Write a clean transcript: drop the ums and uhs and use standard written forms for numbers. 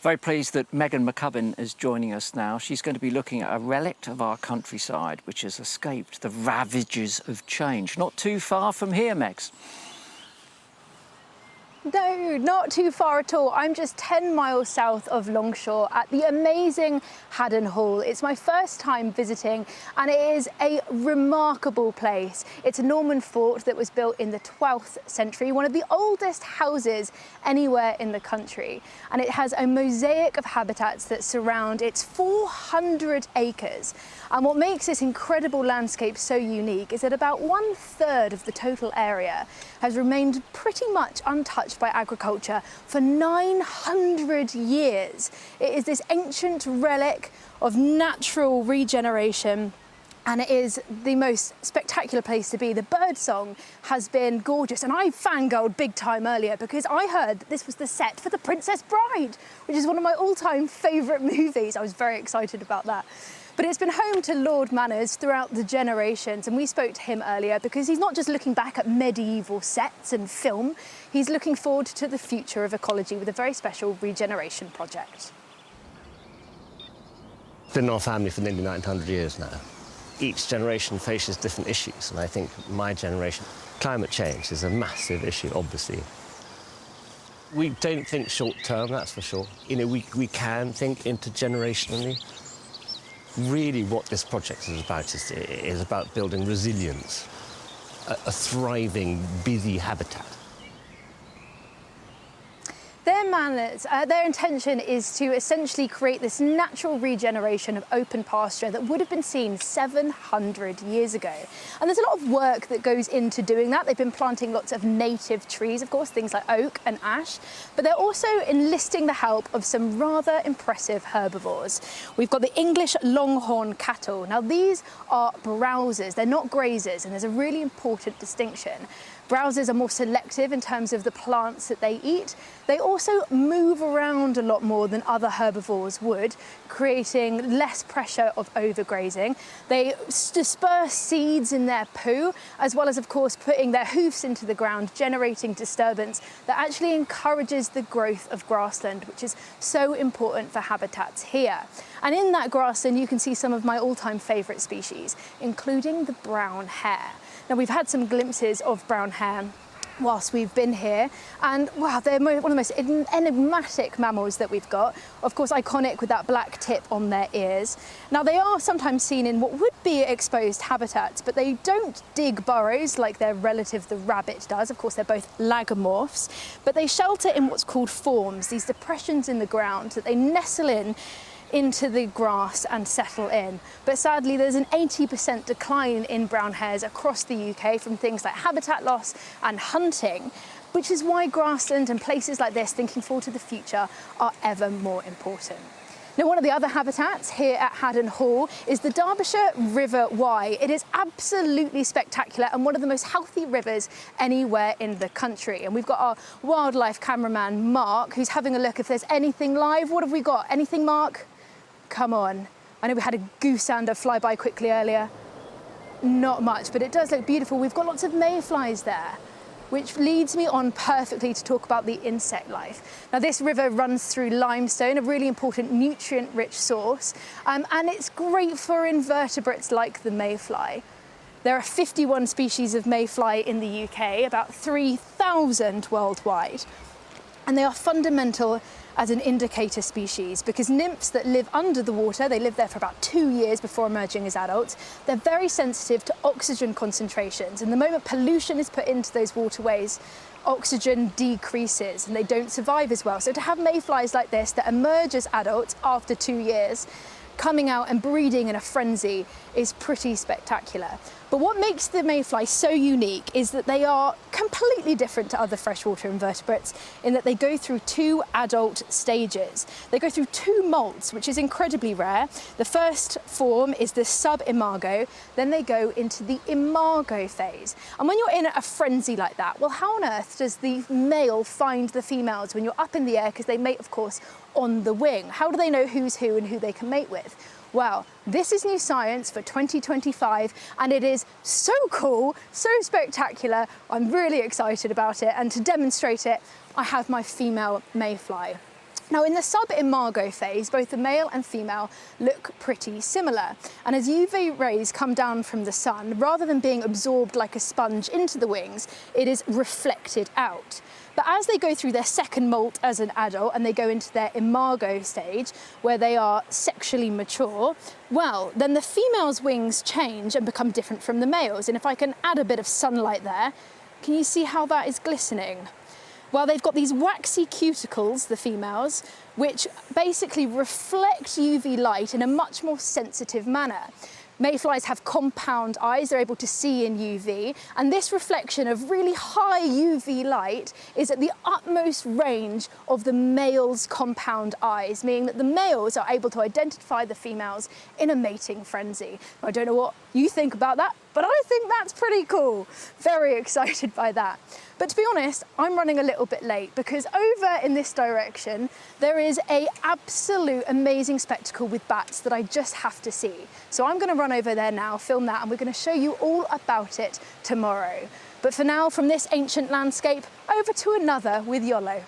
Very pleased that Megan McCubbin is joining us now. She's going to be looking at a relic of our countryside which has escaped the ravages of change. Not too far from here, Megs. No, not too far at all. I'm just 10 miles south of Longshore at the amazing Haddon Hall. It's my first time visiting and it is a remarkable place. It's a Norman fort that was built in the 12th century, one of the oldest houses anywhere in the country. And it has a mosaic of habitats that surround its 400 acres. And what makes this incredible landscape so unique is that about 1/3 of the total area has remained pretty much untouched by agriculture for 900 years. It is this ancient relic of natural regeneration, and it is the most spectacular place to be. The birdsong has been gorgeous, and I fangirled big time earlier because I heard that this was the set for The Princess Bride, which is one of my all-time favourite movies. I was very excited about that. But it's been home to Lord Manners throughout the generations, and we spoke to him earlier because he's not just looking back at medieval sets and film, he's looking forward to the future of ecology with a very special regeneration project. It's been in our family for nearly 900 years now. Each generation faces different issues, and I think my generation, climate change is a massive issue, obviously. We don't think short term, that's for sure. You know, we can think intergenerationally. Really what this project is about building resilience, a thriving, busy habitat. Their intention is to essentially create this natural regeneration of open pasture that would have been seen 700 years ago. And there's a lot of work that goes into doing that. They've been planting lots of native trees, of course, things like oak and ash, but they're also enlisting the help of some rather impressive herbivores. We've got the English Longhorn cattle. Now, these are browsers, they're not grazers, and there's a really important distinction. Browsers are more selective in terms of the plants that they eat. They also move around a lot more than other herbivores would, creating less pressure of overgrazing. They disperse seeds in their poo, as well as, of course, putting their hoofs into the ground, generating disturbance that actually encourages the growth of grassland, which is so important for habitats here. And in that grassland, you can see some of my all-time favourite species, including the brown hare. Now, we've had some glimpses of brown hare whilst we've been here, and wow, they're one of the most enigmatic mammals that we've got. Of course, iconic with that black tip on their ears. Now, they are sometimes seen in what would be exposed habitats, but they don't dig burrows like their relative the rabbit does. Of course, they're both lagomorphs, but they shelter in what's called forms, these depressions in the ground that they nestle in into the grass and settle in. But sadly, there's an 80% decline in brown hares across the UK from things like habitat loss and hunting, which is why grassland and places like this, thinking forward to the future, are ever more important. Now, one of the other habitats here at Haddon Hall is the Derbyshire River Wye. It is absolutely spectacular and one of the most healthy rivers anywhere in the country. And we've got our wildlife cameraman, Mark, who's having a look if there's anything live. What have we got? Anything, Mark? Come on. I know we had a goosander fly by quickly earlier. Not much, but it does look beautiful. We've got lots of mayflies there, which leads me on perfectly to talk about the insect life. Now, this river runs through limestone, a really important nutrient-rich source, and it's great for invertebrates like the mayfly. There are 51 species of mayfly in the UK, about 3,000 worldwide, and they are fundamental as an indicator species because nymphs that live under the water, they live there for about 2 years before emerging as adults, they're very sensitive to oxygen concentrations, and the moment pollution is put into those waterways, oxygen decreases and they don't survive as well. So to have mayflies like this that emerge as adults after 2 years, coming out and breeding in a frenzy is pretty spectacular. But what makes the mayfly so unique is that they are completely different to other freshwater invertebrates in that they go through 2 adult stages. They go through 2 molts, which is incredibly rare. The first form is the sub-imago, then they go into the imago phase. And when you're in a frenzy like that, well, how on earth does the male find the females when you're up in the air? Because they mate, of course, on the wing. How do they know who's who and who they can mate with? Well, this is new science for 2025, and it is so cool, so spectacular. I'm really excited about it, and to demonstrate it, I have my female mayfly. Now, in the sub-imago phase, both the male and female look pretty similar. And as UV rays come down from the sun, rather than being absorbed like a sponge into the wings, it is reflected out. But as they go through their second molt as an adult and they go into their imago stage, where they are sexually mature, well, then the female's wings change and become different from the male's. And if I can add a bit of sunlight there, can you see how that is glistening? Well, they've got these waxy cuticles, the females, which basically reflect UV light in a much more sensitive manner. Mayflies have compound eyes, they're able to see in UV, and this reflection of really high UV light is at the utmost range of the male's compound eyes, meaning that the males are able to identify the females in a mating frenzy. I don't know what you think about that, but I think that's pretty cool. Very excited by that. But to be honest, I'm running a little bit late because over in this direction, there is an absolute amazing spectacle with bats that I just have to see. So I'm going to run over there now, film that, and we're going to show you all about it tomorrow. But for now, from this ancient landscape, over to another with Yolo.